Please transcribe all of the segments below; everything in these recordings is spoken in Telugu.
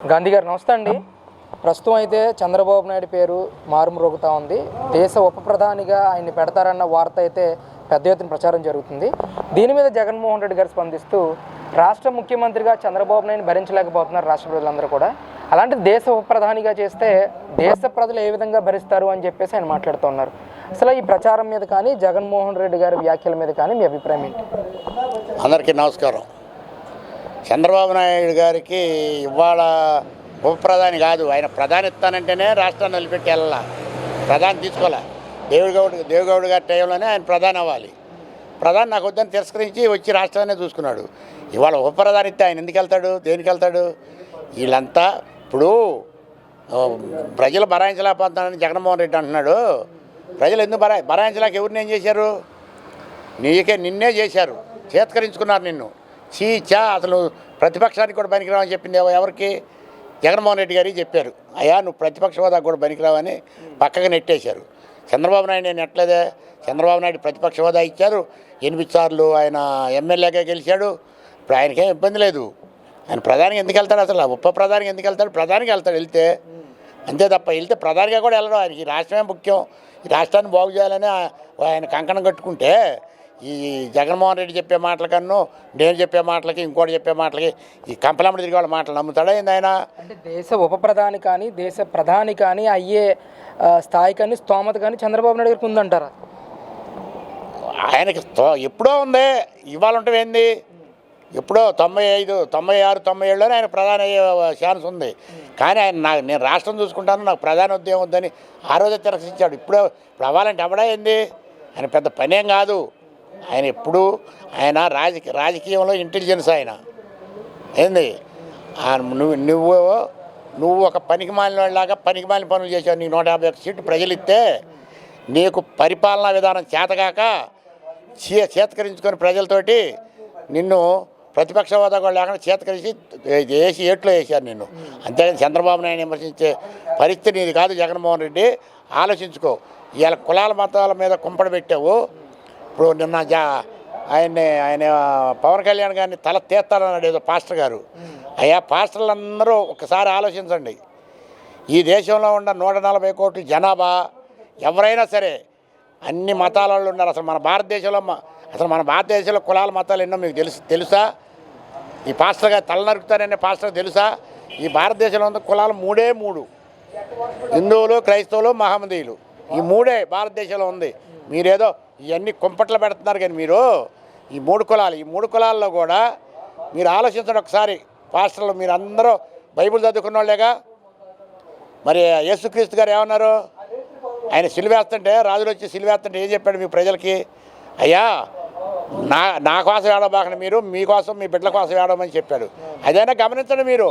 గాంధీ గారు నమస్తే అండి. ప్రస్తుతం అయితే చంద్రబాబు నాయుడు పేరు మారుమ్రోగుతూ ఉంది. దేశ ఉప ప్రధానిగా ఆయన్ని పెడతారన్న వార్త అయితే పెద్ద ఎత్తున ప్రచారం జరుగుతుంది. దీని మీద జగన్మోహన్ రెడ్డి గారు స్పందిస్తూ రాష్ట్ర ముఖ్యమంత్రిగా చంద్రబాబు నాయుడు భరించలేకపోతున్నారు రాష్ట్ర ప్రజలందరూ కూడా. అలాంటి దేశ ఉప ప్రధానిగా చేస్తే దేశ ప్రజలు ఏ విధంగా భరిస్తారు అని చెప్పేసి ఆయన మాట్లాడుతున్నారు. అసలు ఈ ప్రచారం మీద కానీ జగన్మోహన్ రెడ్డి గారి వ్యాఖ్యల మీద కానీ మీ అభిప్రాయం ఏంటి? అందరికీ నమస్కారం. చంద్రబాబు నాయుడు గారికి ఇవాళ ఉప ప్రధాని కాదు, ఆయన ప్రధాని ఇస్తానంటేనే రాష్ట్రాన్ని నిలబెట్టి వెళ్ళాల, ప్రధాని తీసుకోలే. దేవగౌడ్ గారి టైంలోనే ఆయన ప్రధాని అవ్వాలి. ప్రధాని నాకు వద్దని తిరస్కరించి వచ్చి రాష్ట్రాన్ని చూసుకున్నాడు. ఇవాళ ఉప ప్రధాని ఇస్తే ఆయన ఎందుకు వెళ్తాడు, దేనికి వెళ్తాడు? వీళ్ళంతా ఇప్పుడు ప్రజలు భరాయించలేకపోతున్నారని జగన్మోహన్ రెడ్డి అంటున్నాడు. ప్రజలు ఎందుకు భరాయించలేక ఎవరిని ఏం చేశారు? నిన్నే చేశారు, చేత్కరించుకున్నారు నిన్ను. చీచా అసలు ప్రతిపక్షానికి కూడా పనికిరావని చెప్పింది ఎవరికి? జగన్మోహన్ రెడ్డి గారికి చెప్పారు. అయ్యా నువ్వు ప్రతిపక్ష హోదా కూడా పనికిరావని పక్కగా నెట్టేశారు. చంద్రబాబు నాయుడు నేను నెట్టలేదే. చంద్రబాబు నాయుడు ప్రతిపక్ష హోదా ఇచ్చారు, 8 సార్లు ఆయన ఎమ్మెల్యేగా గెలిచాడు. ఇప్పుడు ఆయనకేం ఇబ్బంది లేదు. ఆయన ప్రధానికి ఎందుకు వెళ్తాడు? అసలు ఉప ప్రధానికి ఎందుకు వెళ్తాడు? ప్రధానికి వెళ్తాడు వెళ్తే, అంతే తప్ప వెళ్తే ప్రధానిగా కూడా వెళ్ళడం. ఆయనకి రాష్ట్రమే ముఖ్యం, ఈ రాష్ట్రాన్ని బాగు చేయాలని ఆయన కంకణం కట్టుకుంటే ఈ జగన్మోహన్ రెడ్డి చెప్పే మాటల కన్నా నేను చెప్పే మాటలకి ఇంకోటి చెప్పే మాటలకి ఈ కంపలమ్మడి తిరిగి వాళ్ళ మాటలు నమ్ముతాడా ఏంది ఆయన? అంటే దేశ ఉప ప్రధాని కానీ దేశ ప్రధాని కానీ అయ్యే స్థాయి కానీ స్తోమత కానీ చంద్రబాబు నాయుడు గారికి ఉందంటారా? ఆయనకి ఎప్పుడో ఉంది, ఇవాళ ఉంటుంది ఏంది? ఎప్పుడో 95, 96, 97లోనే ఆయన ప్రధాని అయ్యే ఛాన్స్ ఉంది. కానీ ఆయన నేను రాష్ట్రం చూసుకుంటాను, నాకు ప్రధాని ఉద్యోగం వద్దని ఆ రోజే తిరస్కరించాడు. ఇప్పుడు అవ్వాలంటే అవ్వడా ఏంది? ఆయన పెద్ద పనేం కాదు. ఆయన ఎప్పుడు ఆయన రాజకీయంలో ఇంటెలిజెన్స్ ఆయన ఏంది. నువ్వు ఒక పనికి మాలిన వాళ్ళలాగా పనికి మాలిన పనులు చేసావు. నీకు 151 సీట్లు ప్రజలు ఇస్తే నీకు పరిపాలనా విధానం చేతగాక చేతకరించుకొని ప్రజలతోటి నిన్ను ప్రతిపక్ష హోదా కూడా లేకుండా చేతకరించి వేసి ఏట్లో వేసారు నిన్ను. అంతేగాని చంద్రబాబు నాయుడు విమర్శించే పరిస్థితి నీది కాదు. జగన్మోహన్ రెడ్డి ఆలోచించుకో. ఇవాళ కులాల మతాల మీద కుంపడి పెట్టావు. ఇప్పుడు నిన్న ఆయన పవన్ కళ్యాణ్ గారిని తల తీస్తారన్నాడు ఏదో పాస్టర్ గారు. అయ్యా పాస్టర్లందరూ ఒకసారి ఆలోచించండి. ఈ దేశంలో ఉన్న 140 కోట్ల జనాభా ఎవరైనా సరే అన్ని మతాల వాళ్ళు ఉన్నారు. అసలు మన భారతదేశంలో కులాల మతాలు ఎన్నో మీకు తెలుసా? ఈ పాస్టర్ గారు తల నరుకుతారనే పాస్టర్ తెలుసా? ఈ భారతదేశంలో ఉన్న కులాలు 3 హిందువులు, క్రైస్తవులు, మహమ్మదీయులు. ఈ 3 భారతదేశంలో ఉంది. మీరేదో ఇవన్నీ కుంపట్లు పెడుతున్నారు. కానీ మీరు ఈ 3 కులాల్లో కూడా మీరు ఆలోచించండి ఒకసారి. పాస్టర్లు మీరు అందరూ బైబిల్ చదువుకున్న వాళ్ళేగా. మరి యేసుక్రీస్తు గారు ఏమన్నారు? ఆయన సిలువేస్తుంటే, రాజులు వచ్చి సిలువేస్తుంటే ఏం చెప్పాడు మీ ప్రజలకి? అయ్యా నా కోసం ఏడవబాకండి, మీరు మీకోసం మీ బిడ్డల కోసం ఏడవమని చెప్పాడు. అదైనా గమనించండి మీరు.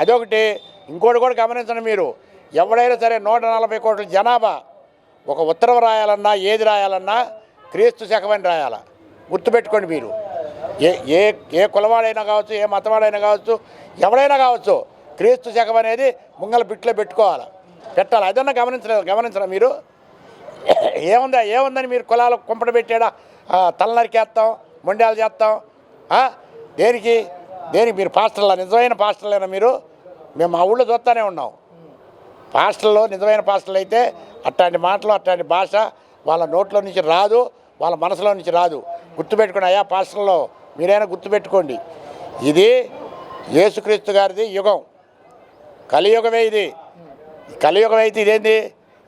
అదొకటి. ఇంకోటి కూడా గమనించండి మీరు. ఎవడైనా సరే 140 కోట్ల జనాభా ఒక ఉత్తరం రాయాలన్నా ఏది రాయాలన్నా క్రీస్తు శకమని రాయాల. గుర్తుపెట్టుకోండి మీరు. ఏ కులవాడైనా కావచ్చు, ఏ మతవాడైనా కావచ్చు, ఎవడైనా కావచ్చు, క్రీస్తు శకం అనేది ముంగల బిట్లో పెట్టాలి. అదన్నా గమనించరా మీరు? ఏముందని మీరు కులాలు కుంపట పెట్టాడా? తల నరికేస్తాం, మొండాలు చేస్తాం. దేనికి మీరు పాస్టర్లా? నిజమైన పాస్టర్లేనా మీరు? మేము మా ఊళ్ళో చూస్తూనే ఉన్నాం. పాస్టర్లో నిజమైన పాస్టర్లు అయితే అట్లాంటి మాటలు, అట్లాంటి భాష వాళ్ళ నోట్లో నుంచి రాదు, వాళ్ళ మనసులో నుంచి రాదు. గుర్తుపెట్టుకోండి అయ్యా పాస్టర్లో, మీరైనా గుర్తుపెట్టుకోండి. ఇది యేసుక్రీస్తు గారిది యుగం, కలియుగమే ఇది. కలియుగం అయితే ఇదేంది?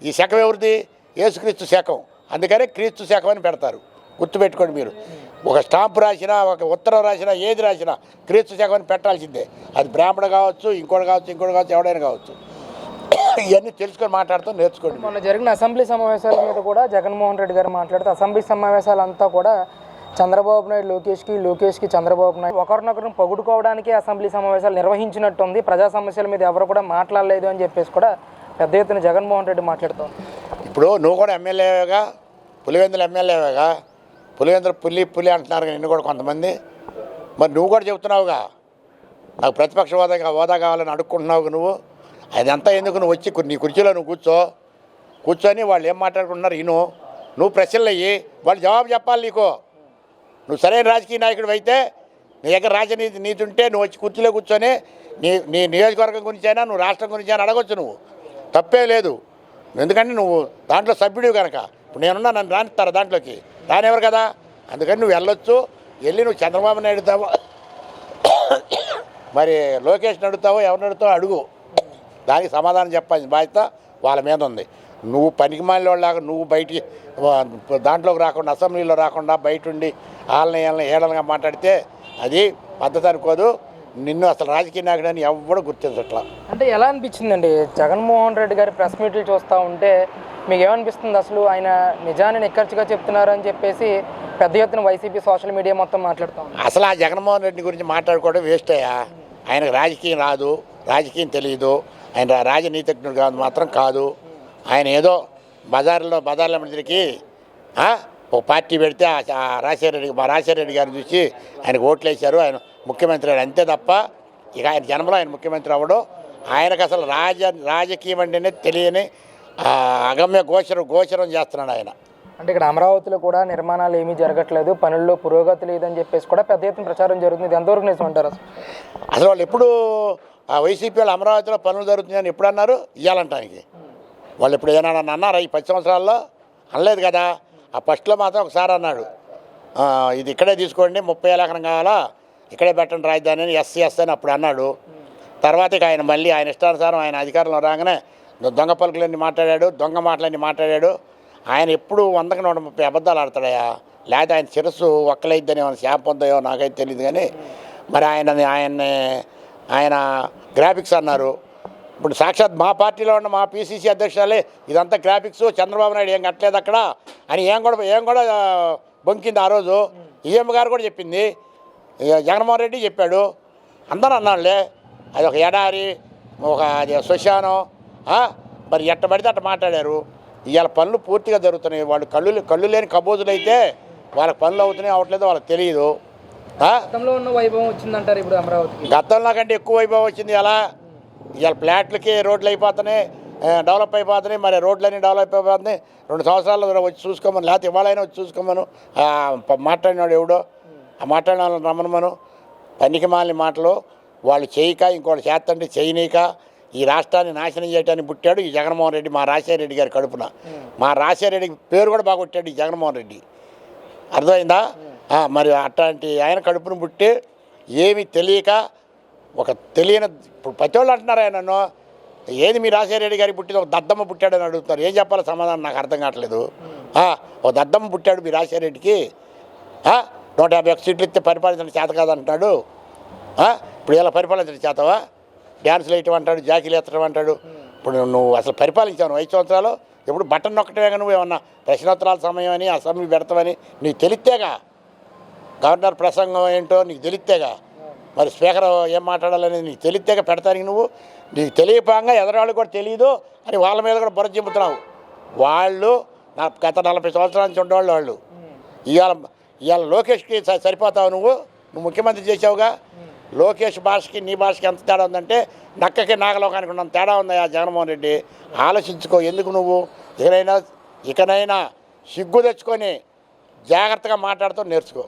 ఈ శకం ఎవరిది? యేసుక్రీస్తు శకం. అందుకని క్రీస్తు శకం అని పెడతారు. గుర్తుపెట్టుకోండి మీరు. ఒక స్టాంపు రాసినా, ఒక ఉత్తరం రాసినా, ఏది రాసినా క్రీస్తు శకం అని పెట్టాల్సిందే. అది బ్రాహ్మణ కావచ్చు, ఇంకోటి కావచ్చు, ఎవడైనా కావచ్చు. ఇవన్నీ తెలుసుకొని మాట్లాడుతూ నేర్చుకోండి. మొన్న జరిగిన అసెంబ్లీ సమావేశాల మీద కూడా జగన్మోహన్ రెడ్డి గారు మాట్లాడుతూ అసెంబ్లీ సమావేశాలంతా కూడా చంద్రబాబు నాయుడు లోకేష్కి చంద్రబాబు నాయుడు ఒకరినొకరిని పొగుడుకోవడానికి అసెంబ్లీ సమావేశాలు నిర్వహించినట్టుంది, ప్రజా సమస్యల మీద ఎవరు కూడా మాట్లాడలేదు అని చెప్పేసి కూడా పెద్ద ఎత్తున జగన్మోహన్ రెడ్డి మాట్లాడుతాం. ఇప్పుడు నువ్వు కూడా ఎమ్మెల్యేగా, పులివెందుల ఎమ్మెల్యేగా, పులివెందుల పులి అంటున్నారు కానీ నిన్ను కూడా కొంతమంది. మరి నువ్వు కూడా చెబుతున్నావుగా నాకు ప్రతిపక్ష హోదా కావాలని అడుక్కుంటున్నావు నువ్వు. అదంతా ఎందుకు? నువ్వు వచ్చి నీ కుర్చీలో నువ్వు కూర్చొని వాళ్ళు ఏం మాట్లాడుకుంటున్నారు నువ్వు ప్రశ్నలు అయ్యి వాళ్ళు జవాబు చెప్పాలి నీకు. నువ్వు సరైన రాజకీయ నాయకుడు అయితే నీ దగ్గర రాజనీతి నీతి ఉంటే నువ్వు వచ్చి కుర్చీలో కూర్చొని నీ నియోజకవర్గం గురించి అయినా నువ్వు రాష్ట్రం గురించి అయినా అడగొచ్చు, నువ్వు తప్పే లేదు. ఎందుకంటే నువ్వు దాంట్లో సభ్యుడివి కనుక. ఇప్పుడు నేనున్నా, నన్ను రానిస్తారా దాంట్లోకి? రానివ్వరు కదా. అందుకని నువ్వు వెళ్ళొచ్చు. వెళ్ళి నువ్వు చంద్రబాబుని అడుగుతావో మరి లోకేష్ని అడుగుతావో ఎవరిని అడుగుతావో అడుగు. దానికి సమాధానం చెప్పాల్సిన బాధ్యత వాళ్ళ మీద ఉంది. నువ్వు పనికిమాలిన వాళ్ళలాగా నువ్వు బయటికి దాంట్లోకి రాకుండా, అసెంబ్లీలో రాకుండా బయట ఉండి వాళ్ళని ఏడలుగా మాట్లాడితే అది పద్ధతి అనుకోదు. నిన్ను అసలు రాజకీయ నాయకుడని ఎవడు గుర్తించట్లా. అంటే ఎలా అనిపించిందండి జగన్మోహన్ రెడ్డి గారి ప్రెస్ మీట్లు చూస్తూ ఉంటే? మీకు ఏమనిపిస్తుంది? అసలు ఆయన నిజాన్ని నిక్కర్చిగా చెప్తున్నారని చెప్పేసి పెద్ద ఎత్తున వైసీపీ సోషల్ మీడియా మొత్తం మాట్లాడుతాం. అసలు ఆ జగన్మోహన్ రెడ్డి గురించి మాట్లాడుకోవడం వేస్ట్ అయ్యా. ఆయనకు రాజకీయం రాదు, రాజకీయం తెలియదు, ఆయన రాజనీతిజ్ఞుడు కాదు మాత్రం కాదు. ఆయన ఏదో బజార్ల మందిరికి ఒక పార్టీ పెడితే మా రాజశేఖర రెడ్డి గారిని చూసి ఆయనకు ఓట్లు వేశారు, ఆయన ముఖ్యమంత్రి అయ్యాడు, అంతే తప్ప ఇక ఆయన జన్మలో ఆయన ముఖ్యమంత్రి అవ్వడు. ఆయనకు అసలు రాజకీయం అంటేనే తెలియని అగమ్య గోచరం చేస్తున్నాడు ఆయన. అంటే ఇక్కడ అమరావతిలో కూడా నిర్మాణాలు ఏమీ జరగట్లేదు, పనుల్లో పురోగతి లేదని చెప్పేసి కూడా పెద్ద ఎత్తున ప్రచారం జరుగుతుంది. ఎంతవరకు నిజం అంటారు? అసలు వాళ్ళు ఎప్పుడు వైసీపీ వాళ్ళు అమరావతిలో పనులు జరుగుతున్నాయని ఎప్పుడు అన్నారు? ఇవ్వాలంటానికి వాళ్ళు ఎప్పుడు ఏమైనా అన్నారా ఈ 10 సంవత్సరాల్లో? అనలేదు కదా. ఆ ఫస్ట్లో మాత్రం ఒకసారి అన్నాడు, ఇది ఇక్కడే తీసుకోండి, 30,000 ఎకరం కావాలా, ఇక్కడే పెట్టండి రాజధాని అని ఎస్ అని అప్పుడు అన్నాడు. తర్వాత ఇక ఆయన మళ్ళీ ఆయన ఇష్టానుసారం ఆయన అధికారంలో రాగానే దొంగ పలుకులన్నీ మాట్లాడాడు, దొంగ మాటలన్నీ మాట్లాడాడు. ఆయన ఎప్పుడు 100కి 130 అబద్ధాలు ఆడతాడయా. లేకపోతే ఆయన శిరస్సు ఒక్కలైద్దని ఏమైనా శాపం ఉందో నాకైతే తెలియదు. కానీ మరి ఆయన గ్రాఫిక్స్ అన్నారు. ఇప్పుడు సాక్షాత్ మా పార్టీలో ఉన్న మా పిసిసి అధ్యక్షురాలే ఇదంతా గ్రాఫిక్స్, చంద్రబాబు నాయుడు ఏం కట్టలేదు అక్కడ అని ఏం కూడా బొంకింది ఆ రోజు. ఈఎం గారు కూడా చెప్పింది, జగన్మోహన్ రెడ్డి చెప్పాడు, అందరూ అన్నాళ్ళే. అది ఒక ఎడారి, అది శ్మశానం, మరి ఎట్ట పడితే అట్ట మాట్లాడారు. ఇవాళ పనులు పూర్తిగా జరుగుతున్నాయి. వాళ్ళు కళ్ళు లేని కబోజులు అయితే వాళ్ళకి పనులు అవుతున్నాయి అవ్వట్లేదు వాళ్ళకి తెలియదు. గతంలో ఉన్న వైభవం వచ్చిందంటారు ఇప్పుడు అమరావతికి? గతంలో కంటే ఎక్కువ వైభవం వచ్చింది. ఇవాళ ఫ్లాట్లకి రోడ్లు అయిపోతున్నాయి, డెవలప్ అయిపోతున్నాయి. మరి రోడ్లన్నీ డెవలప్ అయిపోతున్నాయి. 2 సంవత్సరాలు వచ్చి చూసుకోమను, లేకపోతే ఇవాళైనా వచ్చి చూసుకోమను. మాట్లాడినాడు ఎవడో, ఆ మాట్లాడిన వాళ్ళని రమ్మను. పనికి మాలిన మాటలు వాళ్ళు చేయక ఇంకోటి చేస్తంటే చేయనీక ఈ రాష్ట్రాన్ని నాశనం చేయడానికి పుట్టాడు ఈ జగన్మోహన్ రెడ్డి. మా రాజశేఖర రెడ్డి గారి కడుపున మా రాజశేఖర రెడ్డికి పేరు కూడా బాగొట్టాడు ఈ జగన్మోహన్ రెడ్డి. అర్థమైందా? మరి అట్లాంటి ఆయన కడుపును పుట్టి ఏమి తెలియక ఒక తెలియని, ఇప్పుడు ప్రతి వాళ్ళు అంటున్నారు ఆయన నన్ను, ఏది మీ రాజశేఖర రెడ్డి గారికి పుట్టింది ఒక దద్దమ్మ పుట్టాడని అడుగుతున్నారు. ఏం చెప్పాలో సమాధానం నాకు అర్థం కావట్లేదు. ఒక దద్దమ్మ పుట్టాడు మీ రాజశేఖర రెడ్డికి, 151 సీట్లు ఇస్తే పరిపాలించడం చేత కాదంటున్నాడు. ఇప్పుడు ఇలా పరిపాలించడం చేతవా? డ్యాన్సులు వేయటం అంటాడు, జాకీలు ఎత్తడం అంటాడు. ఇప్పుడు నువ్వు అసలు పరిపాలించావు 5 సంవత్సరాలు. ఎప్పుడు బటన్ నొక్కటమే నువ్వు ఏమన్నా ప్రశ్నోత్తరాల సమయం అని అసెంబ్లీ పెడతామని నీకు తెలిస్తేగా, గవర్నర్ ప్రసంగం ఏంటో నీకు తెలిస్తేగా, మరి స్పీకర్ ఏం మాట్లాడాలనేది నీకు తెలిస్తేగా పెడతానికి. నువ్వు నీకు తెలియపాంగా ఎదరాళ్ళు కూడా తెలియదు అని వాళ్ళ మీద కూడా బుర్ర చెబుతున్నావు. వాళ్ళు గత 40 సంవత్సరాల నుంచి ఉండేవాళ్ళు వాళ్ళు. ఇవాళ లోకేష్కి సరిపోతావు నువ్వు ముఖ్యమంత్రి చేసావుగా. లోకేష్ భాషకి నీ భాషకి ఎంత తేడా ఉందంటే నక్కకి నాగలోకానికి ఉన్నంత తేడా ఉంది ఆ జగన్మోహన్ రెడ్డి. ఆలోచించుకో. ఎందుకు నువ్వు ఇకనైనా సిగ్గు తెచ్చుకొని జాగ్రత్తగా మాట్లాడుతూ నేర్చుకో.